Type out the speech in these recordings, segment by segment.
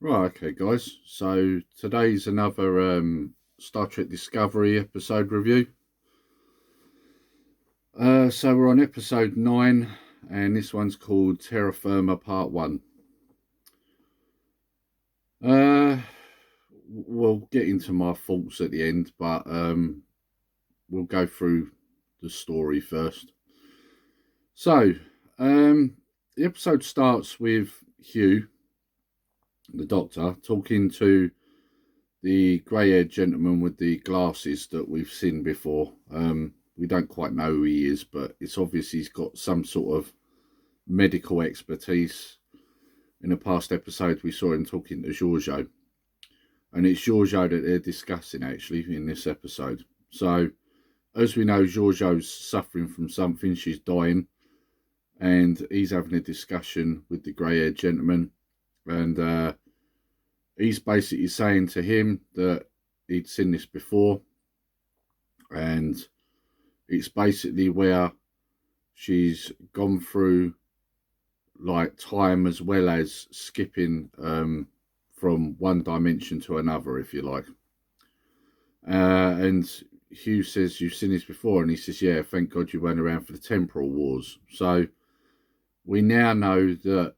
Right, okay, guys. So today's another Star Trek Discovery episode review. So we're on Episode 9, and this one's called Terra Firma Part 1. Uh, we'll get into my thoughts at the end, but we'll go through the story first. So, the episode starts with Hugh, the Doctor, talking to the grey-haired gentleman with the glasses that we've seen before. We don't quite know who he is, but it's obvious he's got some sort of medical expertise. In a past episode, we saw him talking to Giorgio, and it's Giorgio that they're discussing actually in this episode. So, as we know, Giorgio's suffering from something; she's dying, and he's having a discussion with the grey-haired gentleman, and he's basically saying to him that he'd seen this before, and it's basically where she's gone through like time as well as skipping from one dimension to another, if you like. And Hugh says, "You've seen this before," and he says, "Yeah, thank God you weren't around for the temporal wars." So we now know that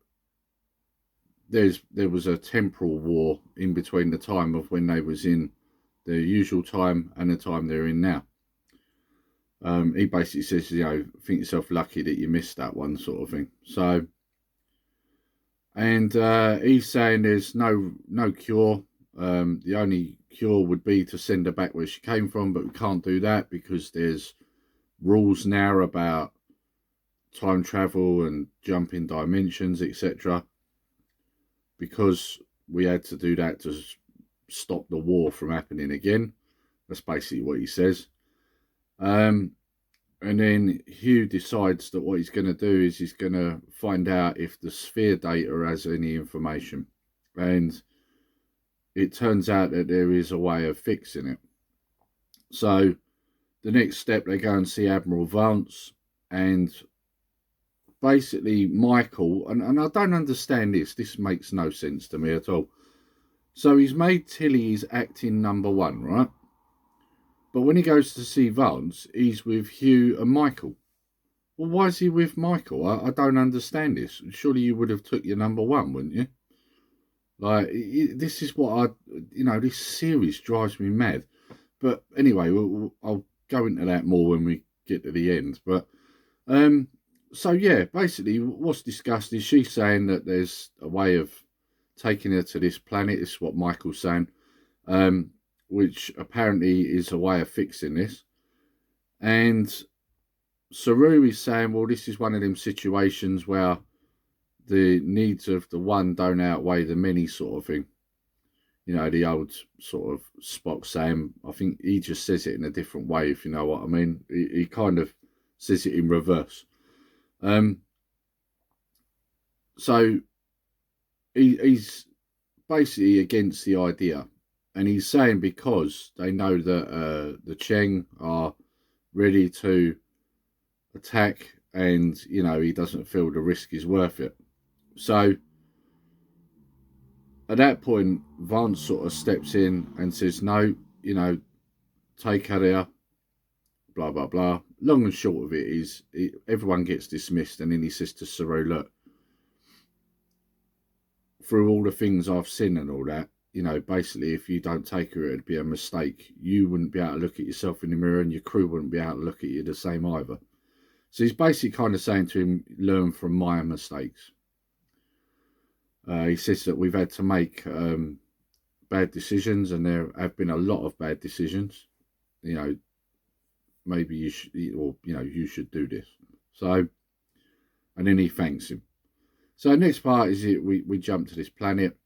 there was a temporal war in between the time of when they was in their usual time and the time they're in now. He basically says, think yourself lucky that you missed that one, sort of thing. So, and he's saying there's no cure. The only cure would be to send her back where she came from, but we can't do that because there's rules now about time travel and jumping dimensions, etc. Because we had to do that to stop the war from happening again. That's basically what he says. And then Hugh decides that what he's going to do is he's going to find out if the sphere data has any information. And it turns out that there is a way of fixing it. So the next step, they go and see Admiral Vance, and basically Michael, and I don't understand this makes no sense to me at all. So he's made Tilly his acting number one, right? But when he goes to see Vance, he's with Hugh and Michael. Well, why is he with Michael? I don't understand this. Surely you would have took your number one, wouldn't you? Like, this is what this series drives me mad. But anyway, I'll go into that more when we get to the end. But, so yeah, basically what's discussed is she's saying that there's a way of taking her to this planet. This is what Michael's saying, which apparently is a way of fixing this. And Saru is saying, well, this is one of them situations where the needs of the one don't outweigh the many, sort of thing. The old sort of Spock saying, I think he just says it in a different way, if you know what I mean. He kind of says it in reverse. So he's basically against the idea. And he's saying because they know that the Cheng are ready to attack, and he doesn't feel the risk is worth it. So at that point, Vance sort of steps in and says, "No, take her there." Blah blah blah. Long and short of it is, everyone gets dismissed, and then he says to Saru, "Look, through all the things I've seen and all that, basically, if you don't take her, it'd be a mistake. You wouldn't be able to look at yourself in the mirror, and your crew wouldn't be able to look at you the same either." So he's basically kind of saying to him, learn from my mistakes. He says that we've had to make bad decisions, and there have been a lot of bad decisions. Maybe you should, or you should do this. So, and then he thanks him. So the next part is we jump to this planet.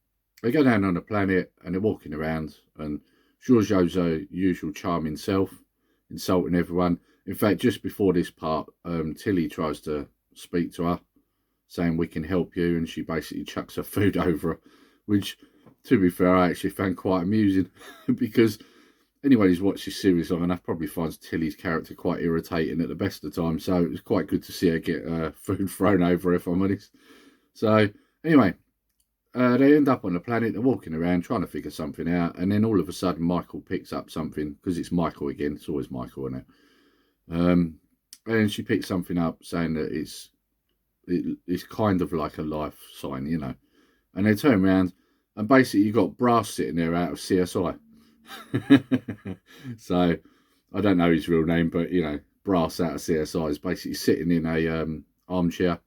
They go down on the planet and they're walking around, and Giorgio's a usual charming self, insulting everyone. In fact, just before this part, Tilly tries to speak to her, saying we can help you, and she basically chucks her food over her, which, to be fair, I actually found quite amusing because anyone who's watched this series long enough probably finds Tilly's character quite irritating at the best of times. So it was quite good to see her get food thrown over her, if I'm honest. So anyway, They end up on the planet, they're walking around trying to figure something out, and then all of a sudden Michael picks up something, because it's Michael again, it's always Michael, isn't it? And she picks something up saying that it's kind of like a life sign, you know. And they turn around, and basically you've got Brass sitting there out of CSI. So, I don't know his real name, but, you know, Brass out of CSI is basically sitting in a armchair,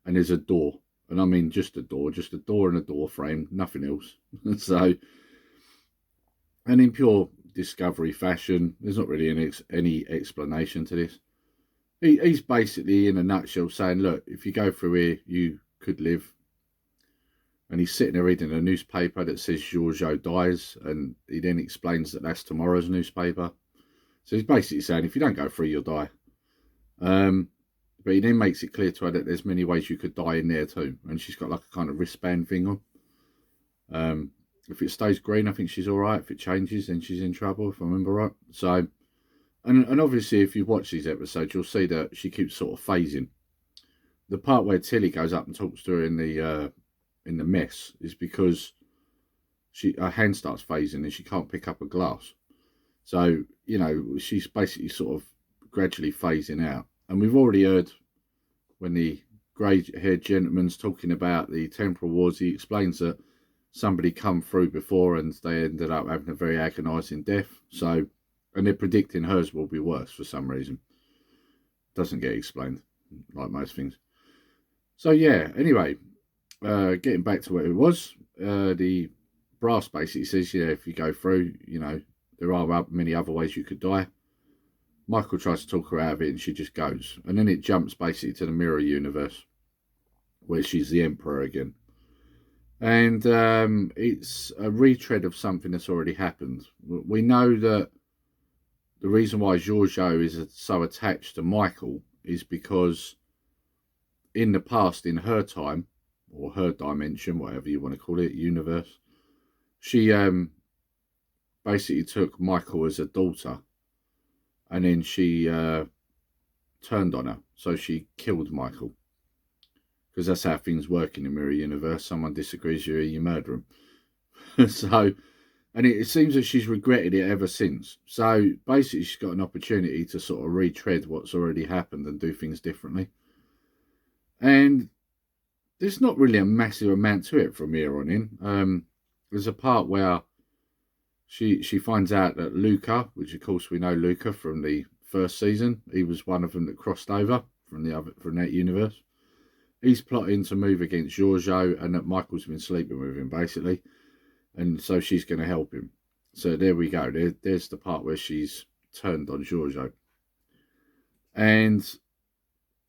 and there's a door. And I mean just a door and a door frame, nothing else. So, and in pure Discovery fashion, there's not really any explanation to this. He's basically, in a nutshell, saying, look, if you go through here, you could live. And he's sitting there reading a newspaper that says Giorgio dies, and he then explains that that's tomorrow's newspaper. So he's basically saying, if you don't go through, you'll die. But he then makes it clear to her that there's many ways you could die in there too. And she's got like a kind of wristband thing on. If it stays green, I think she's all right. If it changes, then she's in trouble, if I remember right. So, and obviously, if you've watched these episodes, you'll see that she keeps sort of phasing. The part where Tilly goes up and talks to her in the mess is because her hand starts phasing and she can't pick up a glass. So, you know, she's basically sort of gradually phasing out. And we've already heard when the grey-haired gentleman's talking about the temporal wars, he explains that somebody come through before and they ended up having a very agonising death. So, and they're predicting hers will be worse for some reason. Doesn't get explained, like most things. So, yeah, anyway, getting back to what it was, the Brass basically says, yeah, if you go through, you know, there are many other ways you could die. Michael tries to talk her out of it and she just goes. And then it jumps basically to the mirror universe where she's the Emperor again. And it's a retread of something that's already happened. We know that the reason why Giorgio is so attached to Michael is because in the past, in her time, or her dimension, whatever you want to call it, universe, she basically took Michael as a daughter. And then she turned on her. So she killed Michael. Because that's how things work in the mirror universe. Someone disagrees with you murder them. So, and it seems that she's regretted it ever since. So basically she's got an opportunity to sort of retread what's already happened and do things differently. And there's not really a massive amount to it from here on in. There's a part where she finds out that Luca, which of course we know Luca from the first season, he was one of them that crossed over from that universe. He's plotting to move against Giorgio, and that Michael's been sleeping with him basically, and so she's going to help him. So there we go. There's the part where she's turned on Giorgio. And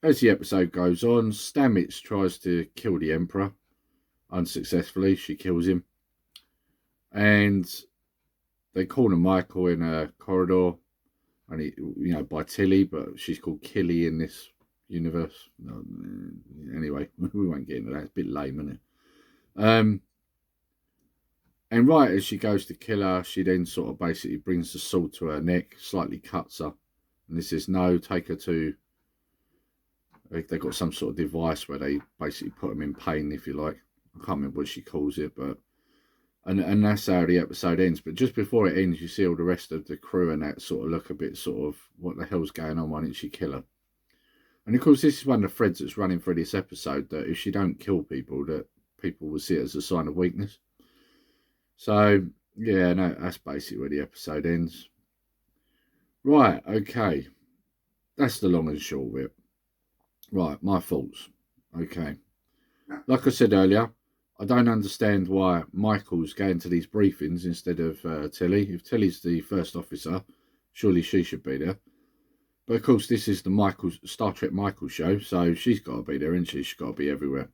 as the episode goes on, Stamets tries to kill the Emperor unsuccessfully. She kills him, and they corner Michael in a corridor, and you know, by Tilly, but she's called Killy in this universe. Anyway, we won't get into that. It's a bit lame, isn't it? And right as she goes to kill her, she then sort of basically brings the sword to her neck, slightly cuts her, and this says, no, take her to. They've got some sort of device where they basically put them in pain, if you like. I can't remember what she calls it, but. And that's how the episode ends. But just before it ends, you see all the rest of the crew and that sort of look a bit sort of, what the hell's going on? Why didn't she kill her? And of course, this is one of the threads that's running through this episode, that if she don't kill people, that people will see it as a sign of weakness. So, yeah, no, that's basically where the episode ends. Right, okay. That's the long and short of it. Right, my thoughts. Okay. Like I said earlier, I don't understand why Michael's going to these briefings instead of Tilly. If Tilly's the first officer, surely she should be there. But of course, this is the Star Trek Michael show, so she's got to be there, isn't she? She's got to be everywhere.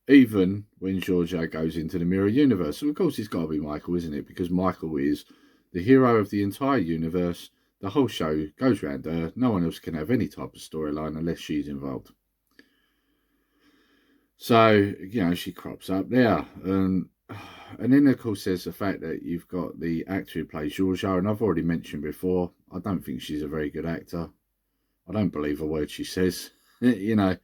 Even when Giorgio goes into the mirror universe. So of course, it's got to be Michael, isn't it? Because Michael is the hero of the entire universe. The whole show goes round her. No one else can have any type of storyline unless she's involved. So, you know, she crops up there. And then, of course, there's the fact that you've got the actor who plays Giorgio. And I've already mentioned before, I don't think she's a very good actor. I don't believe a word she says, you know.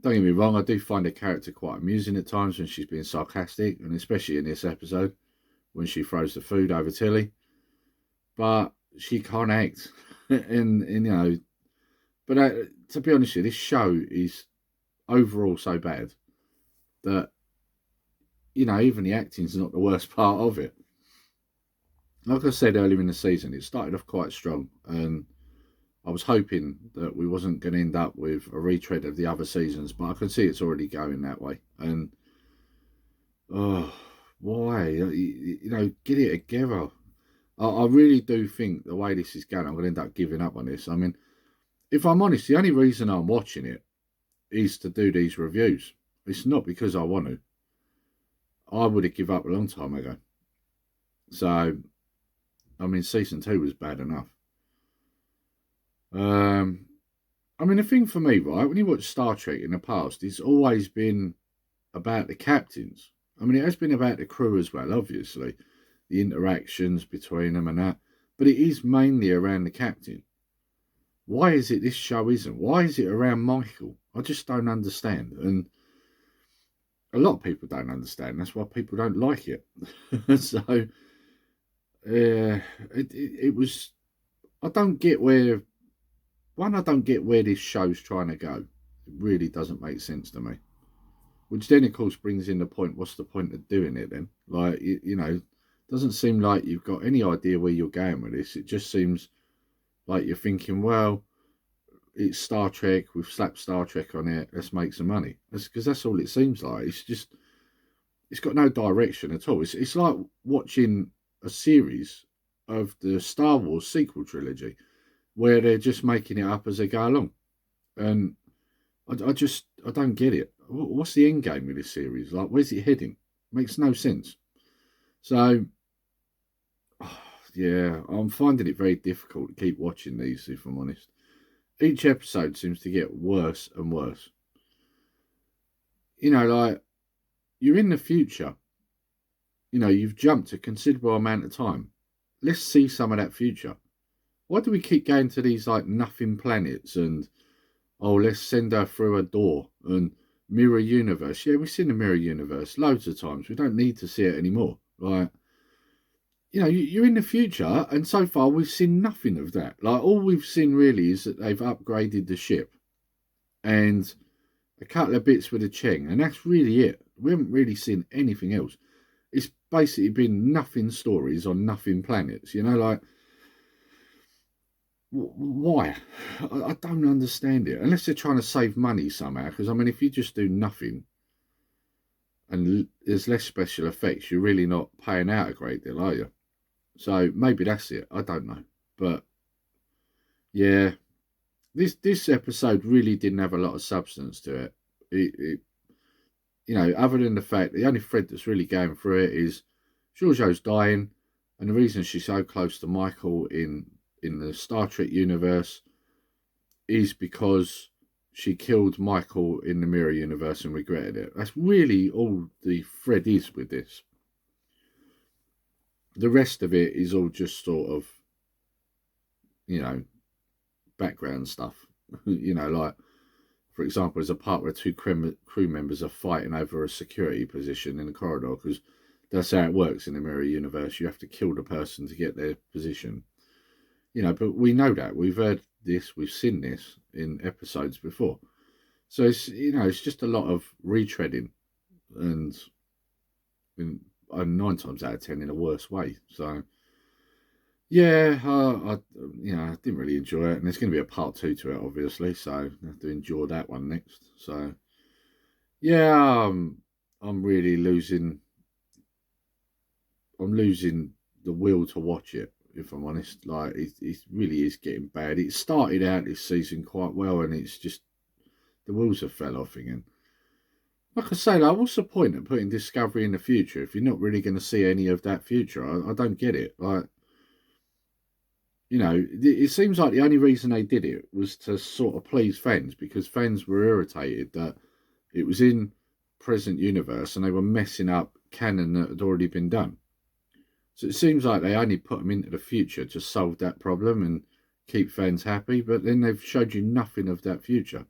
Don't get me wrong, I do find the character quite amusing at times when she's being sarcastic, and especially in this episode when she throws the food over Tilly. But she can't act, and you know. But to be honest with you, this show is overall so bad that even the acting's not the worst part of it. Like I said earlier in the season, it started off quite strong, and I was hoping that we wasn't going to end up with a retread of the other seasons, but I can see it's already going that way. And why? Get it together. I really do think the way this is going, I'm going to end up giving up on this. I mean, if I'm honest, the only reason I'm watching it is to do these reviews. It's not because I want to. I would have given up a long time ago. So, I mean, season 2 was bad enough. I mean, the thing for me, right, when you watch Star Trek in the past, it's always been about the captains. I mean, it has been about the crew as well, obviously, the interactions between them and that, but it is mainly around the captain. Why is it this show isn't? Why is it around Michael? I just don't understand. And a lot of people don't understand. That's why people don't like it. So, it was... I don't get where this show's trying to go. It really doesn't make sense to me. Which then, of course, brings in the point, what's the point of doing it then? Like, doesn't seem like you've got any idea where you're going with this. It just seems like you're thinking, well, it's Star Trek, we've slapped Star Trek on it, let's make some money. Because that's all it seems like. It's got no direction at all. It's like watching a series of the Star Wars sequel trilogy, where they're just making it up as they go along. And I don't get it. What's the end game with this series? Like, where's it heading? Makes no sense. So, yeah, I'm finding it very difficult to keep watching these, if I'm honest. Each episode seems to get worse and worse. Like, you're in the future. You've jumped a considerable amount of time. Let's see some of that future. Why do we keep going to these, like, nothing planets and, let's send her through a door and mirror universe? Yeah, we've seen the mirror universe loads of times. We don't need to see it anymore. Like, you're in the future, and so far we've seen nothing of that. Like, all we've seen really is that they've upgraded the ship and a couple of bits with the Cheng, and that's really it. We haven't really seen anything else. It's basically been nothing stories on nothing planets, like... Why? I don't understand it. Unless they're trying to save money somehow. Because, I mean, if you just do nothing and there's less special effects, you're really not paying out a great deal, are you? So maybe that's it. I don't know. But, yeah, this episode really didn't have a lot of substance to it. Other than the fact, the only thread that's really going through it is Giorgio's dying. And the reason she's so close to Michael in the Star Trek universe is because she killed Michael in the mirror universe and regretted it. That's really all the thread is with this. The rest of it is all just sort of, background stuff. Like, for example, there's a part where two crew members are fighting over a security position in the corridor, because that's how it works in the mirror universe. You have to kill the person to get their position. But we know that. We've heard this, we've seen this in episodes before. So it's, it's just a lot of retreading and 9 times out of 10 in a worse way. So, yeah, I didn't really enjoy it. And there's going to be a part 2 to it, obviously. So I have to enjoy that one next. So, yeah, I'm really losing the will to watch it, if I'm honest. Like, it really is getting bad. It started out this season quite well, and it's just, the wheels have fell off again. Like I say, like, what's the point of putting Discovery in the future if you're not really going to see any of that future? I don't get it. Like, it seems like the only reason they did it was to sort of please fans, because fans were irritated that it was in present universe and they were messing up canon that had already been done. So it seems like they only put them into the future to solve that problem and keep fans happy, but then they've showed you nothing of that future.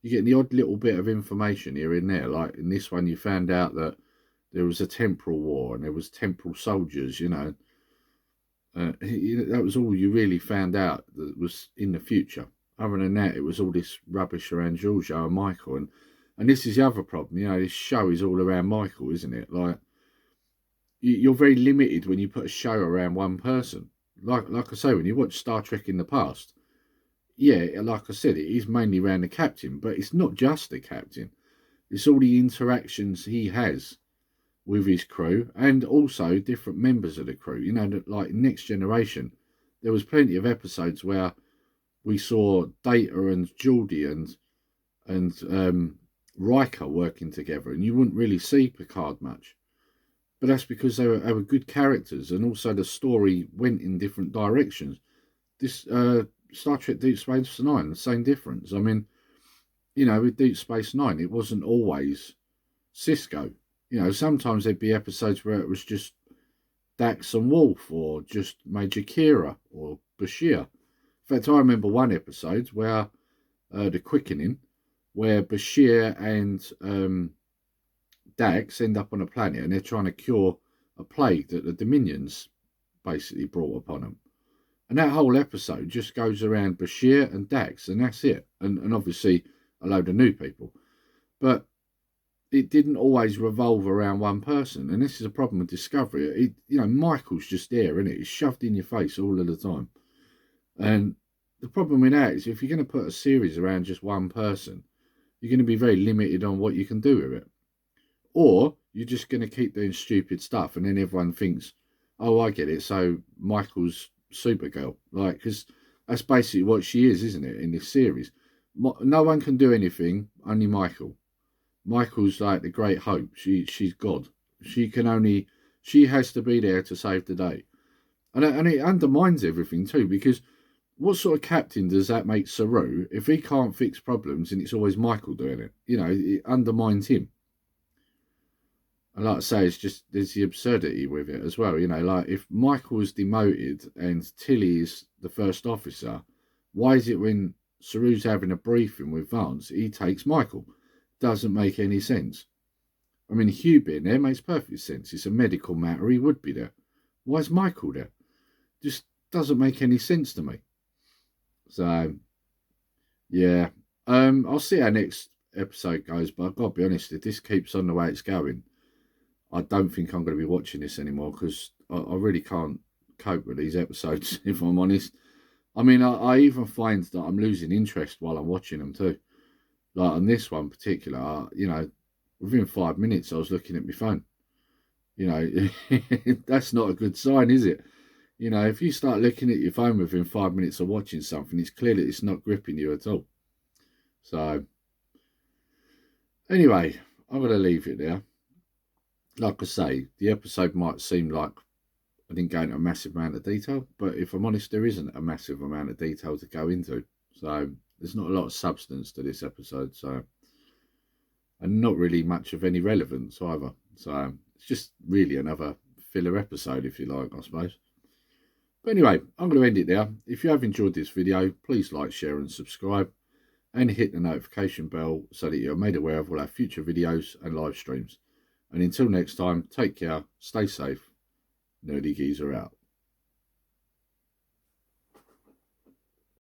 you're getting the odd little bit of information here and there. Like in this one, you found out that there was a temporal war and there was temporal soldiers, you know. That was all you really found out that was in the future. Other than that, it was all this rubbish around Giorgio and Michael. And this is the other problem, you know, this show is all around Michael, isn't it? Like, you're very limited when you put a show around one person. Like I say, when you watch Star Trek in the past, yeah, like I said, it is mainly around the captain, but it's not just the captain. It's all the interactions he has with his crew and also different members of the crew. You know, like Next Generation, there was plenty of episodes where we saw Data and Geordie and Riker working together, and you wouldn't really see Picard much. But that's because they were good characters, and also the story went in different directions. This Star Trek Deep Space Nine, the same difference. I mean, you know, with Deep Space Nine, it wasn't always Cisco. You know, sometimes there'd be episodes where it was just Dax and Wolf, or just Major Kira or Bashir. In fact, I remember one episode where the Quickening, where Bashir and Dax end up on a planet and they're trying to cure a plague that the Dominions basically brought upon them. And that whole episode just goes around Bashir and Dax, and that's it. And obviously a load of new people. But it didn't always revolve around one person. And this is a problem with Discovery. Michael's just there, isn't it? It's shoved in your face all of the time. And the problem with that is if you're going to put a series around just one person, you're going to be very limited on what you can do with it. Or you're just going to keep doing stupid stuff, and then everyone thinks, oh, I get it, so Michael's Supergirl. Like, because that's basically what she is, isn't it, in this series? No one can do anything, only Michael. Michael's like the great hope. She's God. She has to be there to save the day. And it undermines everything too, because what sort of captain does that make Saru if he can't fix problems and it's always Michael doing it? You know, it undermines him. And like I say, it's just, there's the absurdity with it as well. You know, like if Michael is demoted and Tilly is the first officer, why is it when Saru's having a briefing with Vance, he takes Michael? Doesn't make any sense. I mean, Hugh being there makes perfect sense. It's a medical matter. He would be there. Why is Michael there? Just doesn't make any sense to me. So, yeah. I'll see how next episode goes, but I've got to be honest, if this keeps on the way it's going, I don't think I'm going to be watching this anymore, because I really can't cope with these episodes, if I'm honest. I mean, I even find that I'm losing interest while I'm watching them too. Like on this one particular, within 5 minutes I was looking at my phone. That's not a good sign, is it? If you start looking at your phone within 5 minutes of watching something, it's clear that it's not gripping you at all. So, anyway, I'm going to leave it there. Like I say, the episode might seem like I didn't go into a massive amount of detail, but if I'm honest, there isn't a massive amount of detail to go into. So there's not a lot of substance to this episode, and not really much of any relevance either. So it's just really another filler episode, if you like, I suppose. But anyway, I'm going to end it there. If you have enjoyed this video, please like, share and subscribe, and hit the notification bell so that you're made aware of all our future videos and live streams. And until next time, take care, stay safe. Nerdy Geezer out.